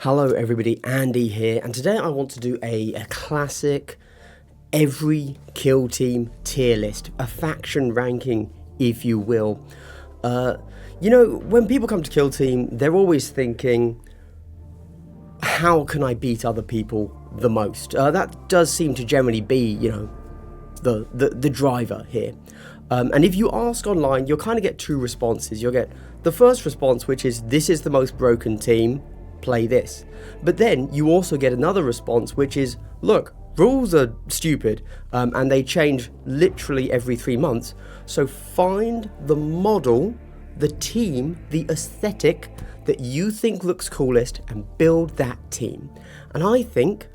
Hello everybody, Andy here, and today I want to do a classic every kill team tier list, a faction ranking if you will. When people come to kill team, they're always thinking, how can I beat other people the most? That does seem to generally be, the driver here. And if you ask online, you'll kind of get two responses. You'll get the first response, which is, this is the most broken team, play this. But then you also get another response, which is, look, rules are stupid, and they change literally every 3 months. So find the model, the team, the aesthetic that you think looks coolest and build that team. And I think,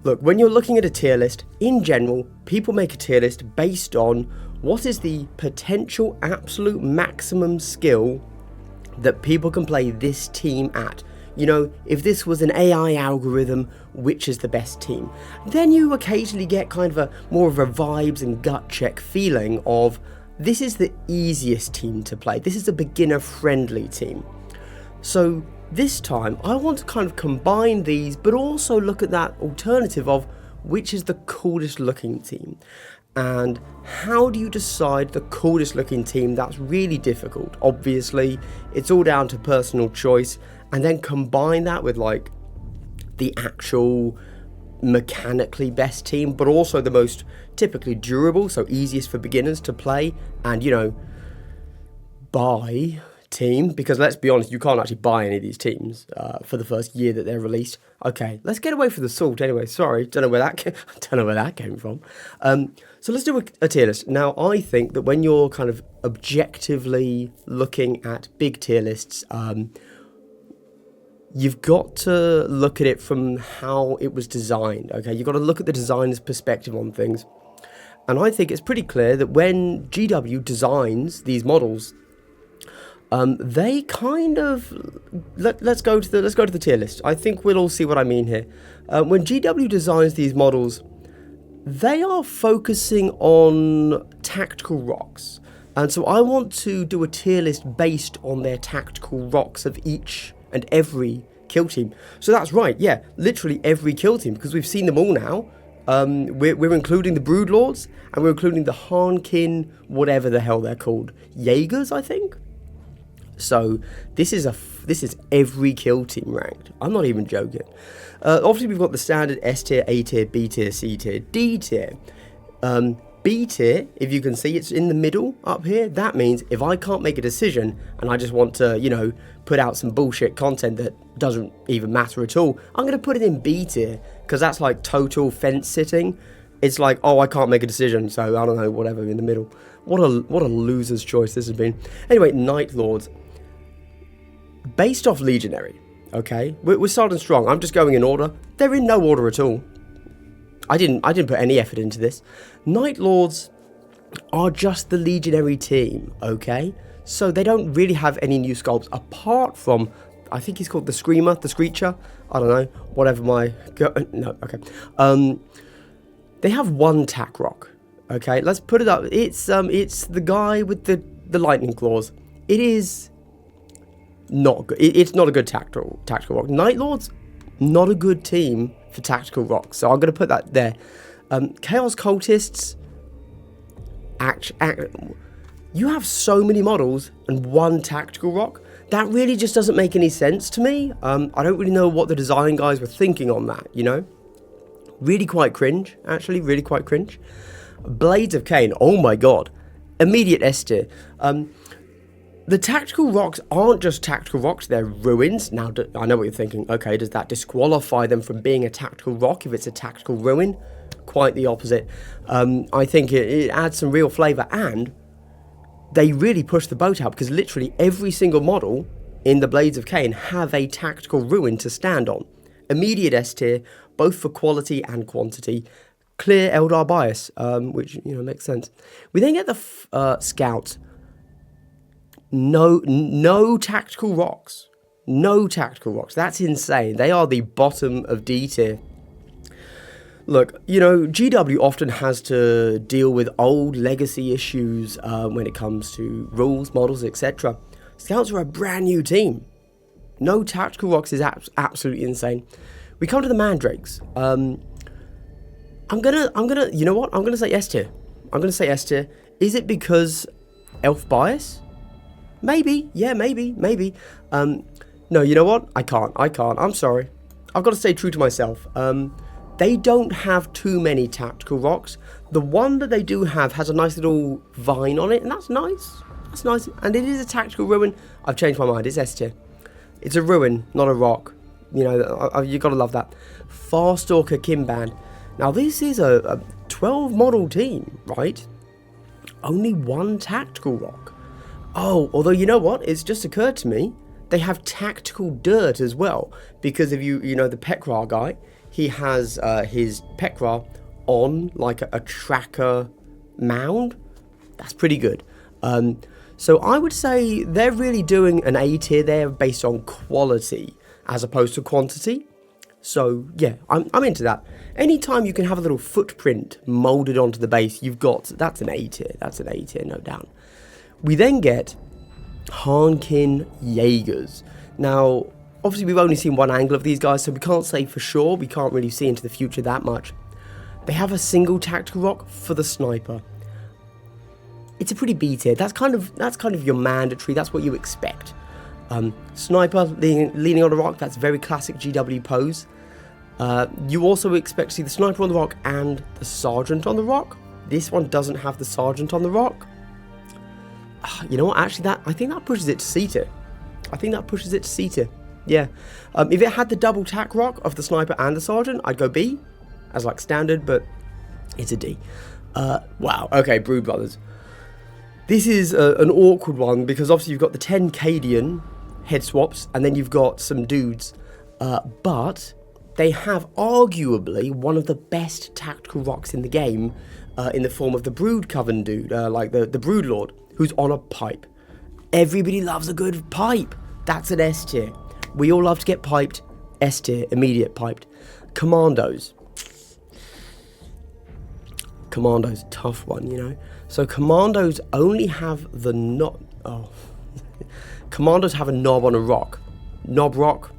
look, when you're looking at a tier list, in general, people make a tier list based on what is the potential absolute maximum skill that people can play this team at. You know, if this was an AI algorithm, which is the best team? Then you occasionally get kind of a more of a vibes and gut check feeling of, this is the easiest team to play. This is a beginner friendly team. So this time I want to kind of combine these, but also look at that alternative of which is the coolest looking team. And how do you decide the coolest looking team? That's really difficult. Obviously, it's all down to personal choice, and then combine that with like the actual mechanically best team, but also the most typically durable, so easiest for beginners to play and, buy team, because let's be honest, you can't actually buy any of these teams for the first year that they're released. Okay, let's get away from the salt anyway. Sorry, don't know where that came from. So let's do a tier list. Now, I think that when you're kind of objectively looking at big tier lists, you've got to look at it from how it was designed. Okay, you've got to look at the designer's perspective on things. And I think it's pretty clear that when GW designs these models, they kind of let's go to the tier list. I think we'll all see what I mean here. When GW designs these models, they are focusing on tactical rocks, and so I want to do a tier list based on their tactical rocks of each and every kill team. So that's right, yeah, literally every kill team, because we've seen them all now. We're including the Broodlords, and we're including the Harnkin, whatever the hell they're called, Jaegers, I think. So this is every kill team ranked. I'm not even joking. Obviously, we've got the standard S tier, A tier, B tier, C tier, D tier. B tier, if you can see, it's in the middle up here. That means if I can't make a decision and I just want to, put out some bullshit content that doesn't even matter at all, I'm going to put it in B tier, because that's like total fence sitting. It's like, oh, I can't make a decision, so I don't know, whatever, in the middle. What a loser's choice this has been. Anyway, Night Lords. Based off Legionary, okay? We're starting strong. I'm just going in order. They're in no order at all. I didn't put any effort into this. Night Lords are just the Legionary team, okay? So they don't really have any new sculpts apart from, I think he's called the Screamer, the Screecher. I don't know, whatever no, okay. They have one tack rock, okay? Let's put it up. It's the guy with the lightning claws. It is not good. It's not a good tactical rock. Night Lords, not a good team for tactical rocks, so I'm going to put that there. Chaos Cultists, you have so many models and one tactical rock. That really just doesn't make any sense to me. I don't really know what the design guys were thinking on that, Really quite cringe, actually, really quite cringe. Blades of Cain, oh my god. Immediate S tier. The tactical rocks aren't just tactical rocks, they're ruins. Now, I know what you're thinking. Okay, does that disqualify them from being a tactical rock if it's a tactical ruin? Quite the opposite. I think it adds some real flavour, and they really push the boat out, because literally every single model in the Blades of Cain have a tactical ruin to stand on. Immediate S tier, both for quality and quantity. Clear Eldar bias, which, makes sense. We then get the Scouts. No tactical rocks. No tactical rocks. That's insane. They are the bottom of D tier. Look, GW often has to deal with old legacy issues when it comes to rules, models, etc. Scouts are a brand new team. No tactical rocks is absolutely insane. We come to the mandrakes. I'm gonna, you know what? I'm gonna say S tier. I'm gonna say S tier. Is it because elf bias? Maybe. Yeah, maybe. No, you know what? I can't. I'm sorry. I've got to stay true to myself. They don't have too many tactical rocks. The one that they do have has a nice little vine on it, and that's nice. That's nice. And it is a tactical ruin. I've changed my mind. It's S tier. It's a ruin, not a rock. You know, you got to love that. Farstalker Kimban. Now, this is a 12 model team, right? Only one tactical rock. Oh, although you know what? It's just occurred to me. They have tactical dirt as well. Because if you know the Pekra guy, he has his Pekra on like a tracker mound. That's pretty good. So I would say they're really doing an A tier there based on quality as opposed to quantity. So yeah, I'm into that. Anytime you can have a little footprint molded onto the base, that's an A tier. That's an A tier, no doubt. We then get Harnkin Jaegers. Now, obviously we've only seen one angle of these guys, so we can't say for sure. We can't really see into the future that much. They have a single tactical rock for the sniper. It's a pretty B tier. That's kind of your mandatory. That's what you expect. Sniper leaning on a rock. That's very classic GW pose. You also expect to see the sniper on the rock and the sergeant on the rock. This one doesn't have the sergeant on the rock. You know what? Actually, I think that pushes it to C tier. Yeah. If it had the double tack rock of the sniper and the sergeant, I'd go B as like standard, but it's a D. Wow. Okay, Brood Brothers. This is an awkward one because obviously you've got the 10 Cadian head swaps and then you've got some dudes, but they have arguably one of the best tactical rocks in the game in the form of the Brood Coven dude, like the Brood Lord, who's on a pipe. Everybody loves a good pipe. That's an S tier. We all love to get piped. S tier, immediate piped. Commandos, tough one, you know. So commandos only have the knob. Oh, commandos have a knob on a rock. Knob rock.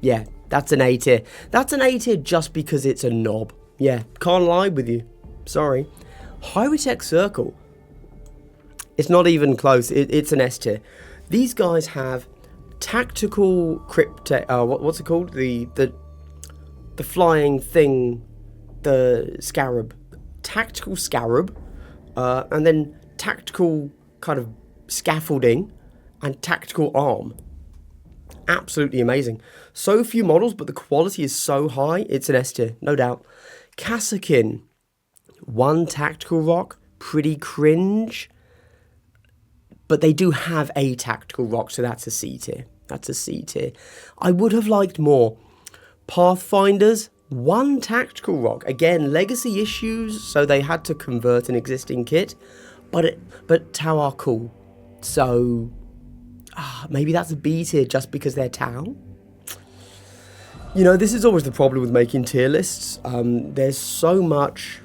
Yeah, that's an A tier. That's an A tier just because it's a knob. Yeah, can't lie with you. Sorry. Hyrotech Circle. It's not even close. It's an S tier. These guys have tactical crypte. What's it called? The flying thing. The scarab. Tactical scarab. And then tactical kind of scaffolding and tactical arm. Absolutely amazing. So few models, but the quality is so high, it's an S tier, no doubt. Kassakin, one tactical rock, pretty cringe. But they do have a tactical rock, so that's a C tier. That's a C tier. I would have liked more. Pathfinders, one tactical rock. Again, legacy issues, so they had to convert an existing kit. But Tau are cool. So maybe that's a B tier just because they're Tau. You know, this is always the problem with making tier lists. There's so much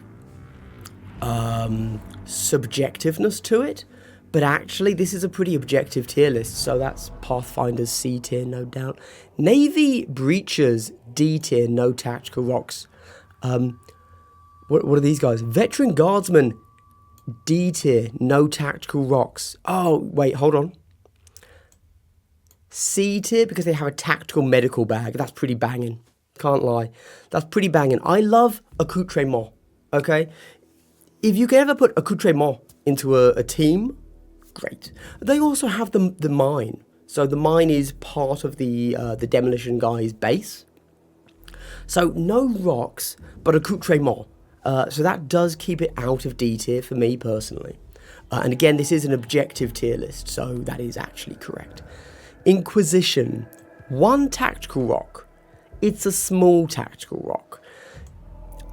subjectiveness to it. But actually, this is a pretty objective tier list, so that's Pathfinder's C tier, no doubt. Navy Breachers, D tier, no tactical rocks. What are these guys? Veteran Guardsmen, D tier, no tactical rocks. Oh, wait, hold on. C tier because they have a tactical medical bag. That's pretty banging. Can't lie. That's pretty banging. I love accoutrement, okay? If you can ever put accoutrement into a team, great. They also have the mine. So the mine is part of the demolition guy's base. So no rocks, but accoutrement. So that does keep it out of D tier for me personally. And again, this is an objective tier list, so that is actually correct. Inquisition, one tactical rock. It's a small tactical rock.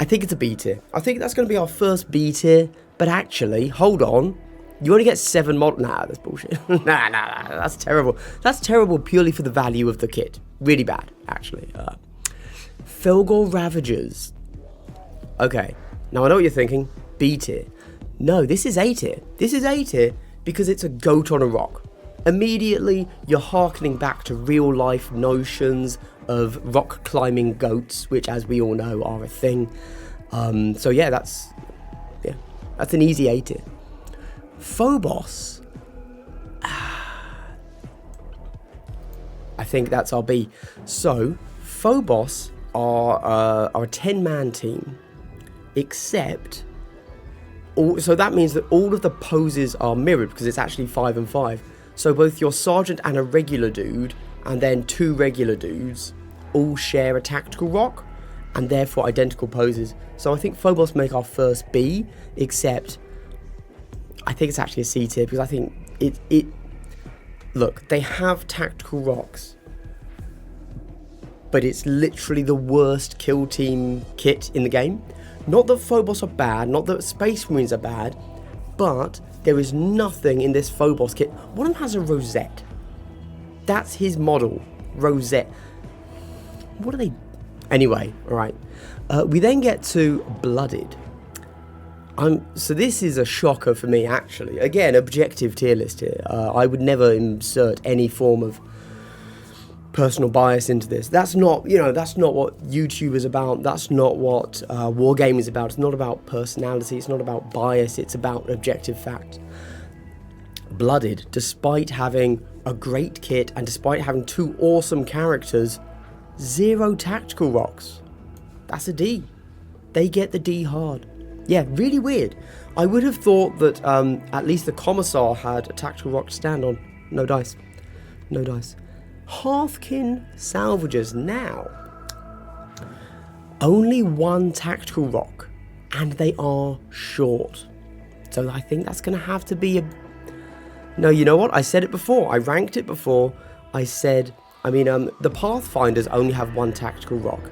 I think it's a B tier. I think that's going to be our first B tier. But actually, hold on. You only get 7 models. Nah, that's bullshit. Nah, that's terrible. That's terrible purely for the value of the kit. Really bad, actually. Felgor Ravagers. Okay, now I know what you're thinking. B tier. No, this is A tier. This is A tier because it's a goat on a rock. immediately you're harkening back to real life notions of rock climbing goats, which, as we all know, are a thing. So yeah, that's an easy A tier. Phobos, I think that's our B. So Phobos are a 10-man team, except so that means that all of the poses are mirrored, because it's actually 5 and 5. So both your sergeant and a regular dude, and then 2 regular dudes, all share a tactical rock, and therefore identical poses. So I think Phobos make our first B, except I think it's actually a C tier, because I think it look, they have tactical rocks, but it's literally the worst kill team kit in the game. Not that Phobos are bad, not that Space Marines are bad, but there is nothing in this Phobos kit. One of them has a rosette. That's his model, rosette. What are they? Anyway, alright. We then get to Blooded. So this is a shocker for me, actually. Again, objective tier list here. I would never insert any form of personal bias into this. That's not, that's not what YouTube is about. That's not what Wargame is about. It's not about personality. It's not about bias. It's about objective fact. Blooded, despite having a great kit and despite having 2 awesome characters, 0 tactical rocks. That's a D. They get the D hard. Yeah, really weird. I would have thought that at least the Commissar had a tactical rock to stand on. No dice. No dice. Hearthkin Salvagers now. Only 1 tactical rock, and they are short. So I think that's going to have to be a... No, you know what? I said it before. I ranked it before. I said... the Pathfinders only have 1 tactical rock,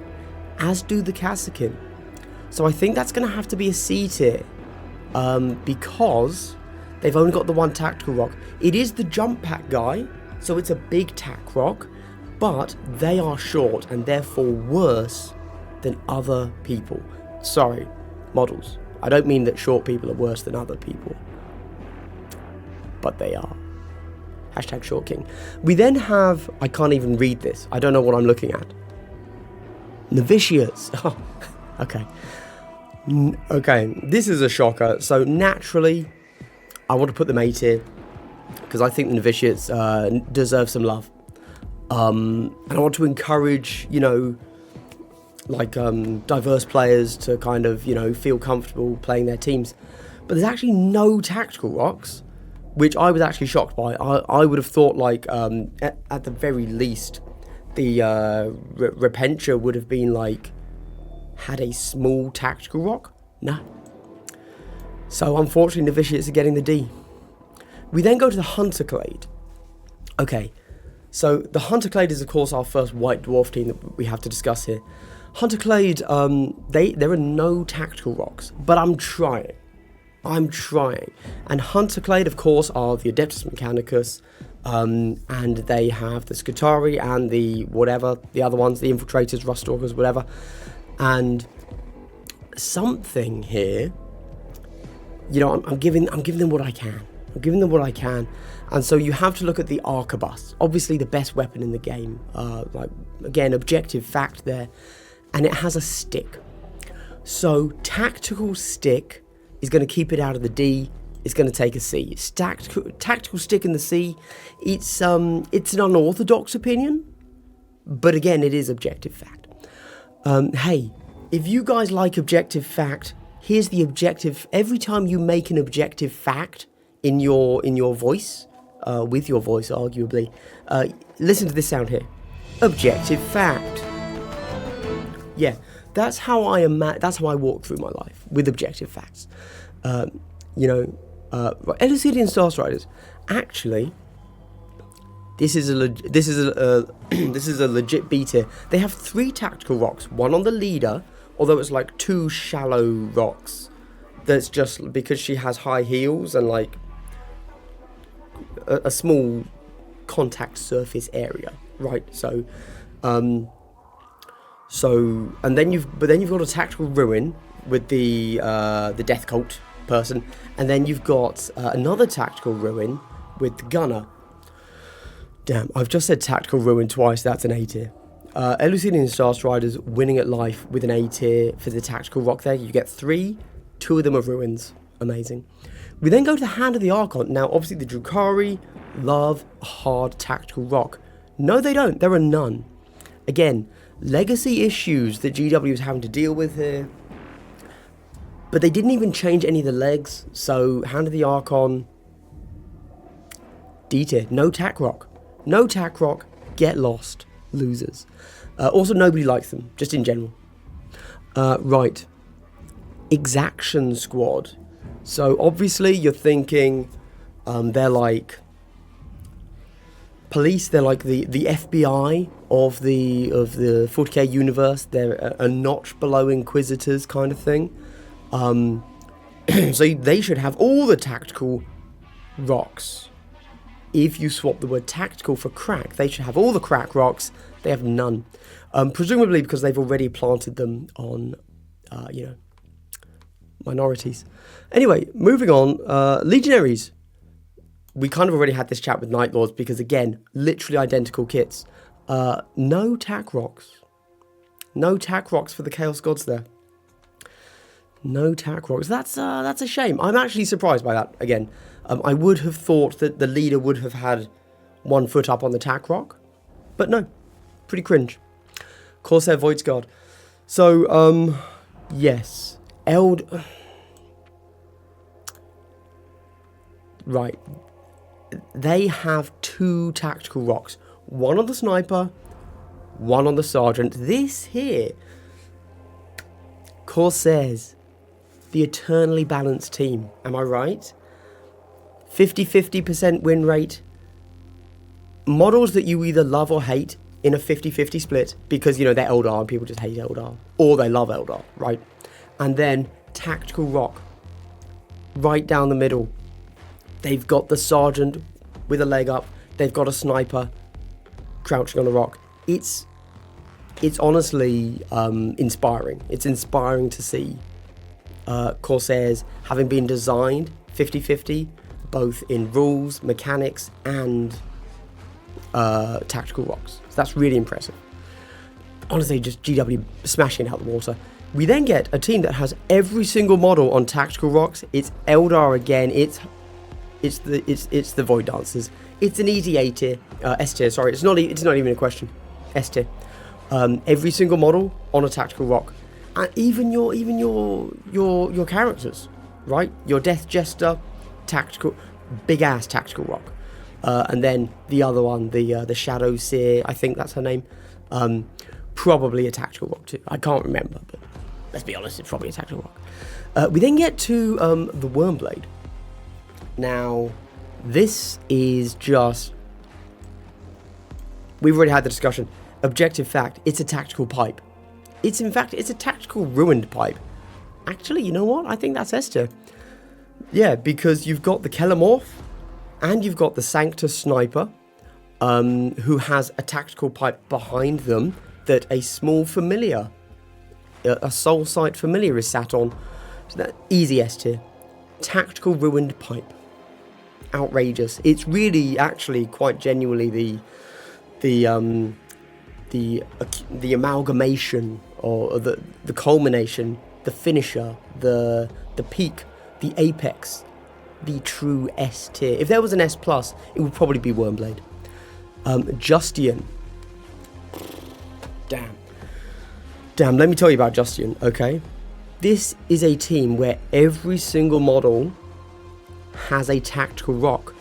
as do the Kassakin. So I think that's going to have to be a C tier, because they've only got the 1 tactical rock. It is the jump pack guy, so it's a big tac rock, but they are short and therefore worse than other people. Sorry, models. I don't mean that short people are worse than other people, but they are. Hashtag Short King. We then have, I can't even read this. I don't know what I'm looking at. Novitiates. Oh, okay. Okay, this is a shocker. So naturally, I want to put them A tier, because I think the Novitiates deserve some love. And I want to encourage, diverse players to kind of, feel comfortable playing their teams. But there's actually no tactical rocks, which I was actually shocked by. I would have thought, at the very least, the Repentia would have been, had a small tactical rock. Nah. So, unfortunately, Novitiates are getting the D. We then go to the Hunterclade. Okay, so the Hunterclade is, of course, our first White Dwarf team that we have to discuss here. Hunterclade, there are no tactical rocks, but I'm trying. And Hunterclade, of course, are the Adeptus Mechanicus, and they have the Scutari and the other ones, the Infiltrators, Ruststalkers, whatever. And something here, I'm giving them what I can. And so you have to look at the arquebus, obviously the best weapon in the game. Again, objective fact there, and it has a stick. So tactical stick is going to keep it out of the D. It's going to take a C. It's tactical stick in the C. It's an unorthodox opinion, but again, it is objective fact. Hey, if you guys like objective fact, here's the objective. Every time you make an objective fact in your voice, with your voice, arguably, listen to this sound here. Objective fact. Yeah, that's how I walk through my life, with objective facts. Elicidian Star Striders. Actually, this is a legit B tier. They have 3 tactical rocks, 1 on the leader, although it's 2 shallow rocks. That's just because she has high heels and a small contact surface area, right? So, and then you've got a tactical ruin with the death cult person, and then you've got another tactical ruin with the gunner. Damn, I've just said Tactical Ruin twice. That's an A tier. Eleusinian Star Striders winning at life with an A tier for the Tactical Rock there. You get 3, 2 of them are Ruins. Amazing. We then go to the Hand of the Archon. Now, obviously, the Drukhari love a hard Tactical Rock. No, they don't. There are none. Again, legacy issues that GW is having to deal with here. But they didn't even change any of the legs. So, Hand of the Archon, D tier. No Tac Rock. No Tac Rock. Get lost. Losers. Also, nobody likes them, just in general. Right. Exaction Squad. So, obviously, you're thinking they're like police. They're like the FBI of the 40k universe. They're a notch below Inquisitors kind of thing. So they should have all the tactical rocks. If you swap the word tactical for crack, they should have all the crack rocks. They have none. Presumably because they've already planted them on, minorities. Anyway, moving on. Legionaries. We kind of already had this chat with Night Lords because, again, literally identical kits. No tac rocks. No tac rocks for the Chaos Gods there. No tac rocks. That's a shame. I'm actually surprised by that, again. I would have thought that the leader would have had 1 foot up on the tac rock. But no. Pretty cringe. Corsair Void's Guard. So, yes. Right. They have 2 tactical rocks. 1 on the sniper, 1 on the sergeant. This here. Corsairs. The eternally balanced team. Am I right? 50-50% win rate. Models that you either love or hate in a 50-50 split because, they're Eldar and people just hate Eldar. Or they love Eldar, right? And then tactical rock. Right down the middle. They've got the sergeant with a leg up. They've got a sniper crouching on a rock. It's honestly inspiring. It's inspiring to see Corsairs having been designed 50-50, both in rules, mechanics, and tactical rocks. So that's really impressive. Honestly, just GW smashing it out the water. We then get a team that has every single model on tactical rocks. It's Eldar again. It's the Void Dancers. It's an easy A tier, S tier. Sorry, it's not even a question. S tier. Every single model on a tactical rock, and even your characters, right? Your Death Jester, tactical, big ass tactical rock, and then the other one, the Shadow Seer. I think that's her name. Probably a tactical rock too. I can't remember, but let's be honest, it's probably a tactical rock. We then get to the Wormblade. Now, this is just... We've already had the discussion. Objective fact, it's a tactical pipe. It's a tactical ruined pipe. Actually, you know what? I think that's Esther. Yeah, because you've got the Kelemorph and you've got the Sanctus Sniper, who has a tactical pipe behind them that a small familiar, a soul sight familiar is sat on. So that easy S tier. Tactical ruined pipe. Outrageous. It's really actually quite genuinely the amalgamation or the culmination, the finisher, the peak, the apex, the true S tier. If there was an S plus, it would probably be Wormblade. Justian. Damn, let me tell you about Justian, okay? This is a team where every single model has a tactical rock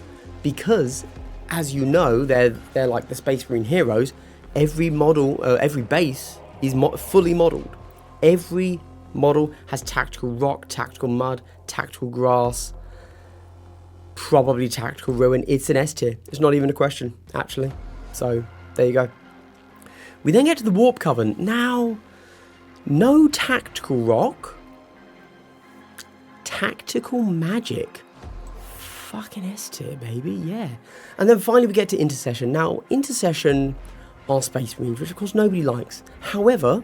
because, as you know, they're like the Space Marine heroes. Every model, every base is fully modeled. Every model has tactical rock, tactical mud, tactical grass, probably tactical ruin. It's an S tier. It's not even a question, actually. So there you go. We then get to the Warp Coven. Now, no tactical rock, tactical magic. Fucking S tier, baby, yeah. And then finally we get to Intercession. Now, Intercession are Space Marines, which of course nobody likes. However,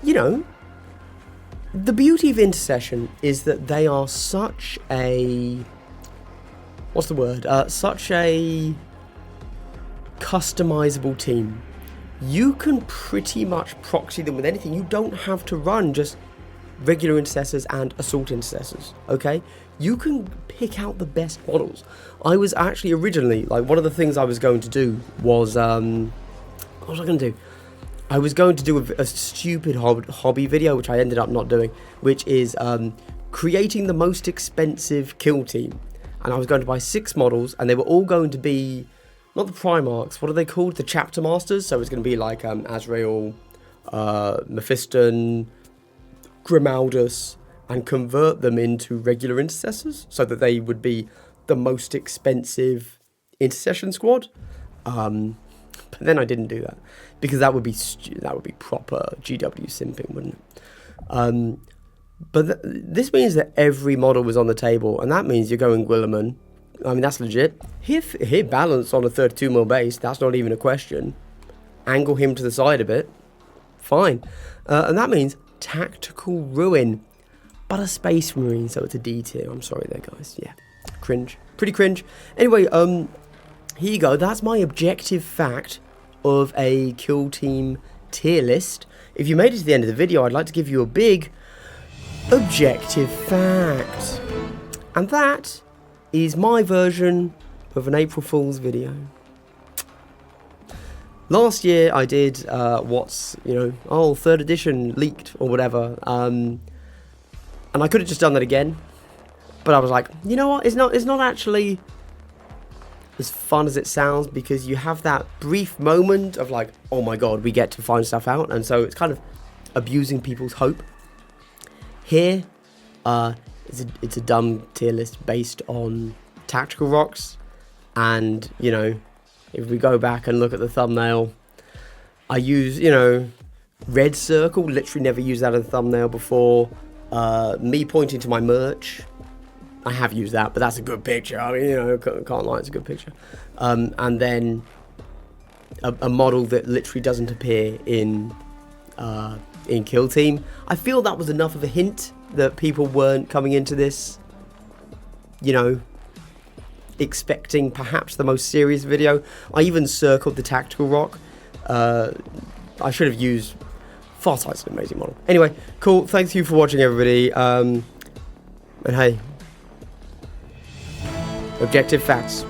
the beauty of Intercession is that they are such a what's the word? Such a customizable team. You can pretty much proxy them with anything. You don't have to run just regular intercessors and assault intercessors, okay? You can pick out the best models. I was actually originally, like, one of the things I was going to do was, what was I going to do? I was going to do a stupid hobby video, which I ended up not doing, which is creating the most expensive kill team. And I was going to buy 6 models, and they were all going to be, not the Primarchs, what are they called? The Chapter Masters. So it's going to be like Azrael, Mephiston, Grimaldus, and convert them into regular intercessors so that they would be the most expensive intercession squad. But then I didn't do that because that would be proper GW simping, wouldn't it? But this means that every model was on the table, and that means you're going Guillaume. I mean, that's legit. He'll balance on a 32mm base. That's not even a question. Angle him to the side a bit. Fine. And that means tactical ruin, but a space marine, so it's a D tier. I'm sorry there, guys. Yeah, cringe. Pretty cringe. Anyway, here you go. That's my objective fact of a kill team tier list. If you made it to the end of the video, I'd like to give you a big objective fact. And that is my version of an April Fool's video. Last year I did what's, 3rd edition leaked or whatever. And I could have just done that again. But I was like, you know what? It's not actually as fun as it sounds, because you have that brief moment of like, oh my god, we get to find stuff out, and so it's kind of abusing people's hope. Here, it's a dumb tier list based on tactical rocks, and if we go back and look at the thumbnail, I use red circle. Literally never used that in the thumbnail before. Me pointing to my merch. I have used that, but that's a good picture. I mean, can't lie, it's a good picture. And then a model that literally doesn't appear in Kill Team. I feel that was enough of a hint that people weren't coming into this, expecting perhaps the most serious video. I even circled the tactical rock. I should have used Farsight's an amazing model. Anyway, cool. Thank you for watching, everybody. And hey, objective facts.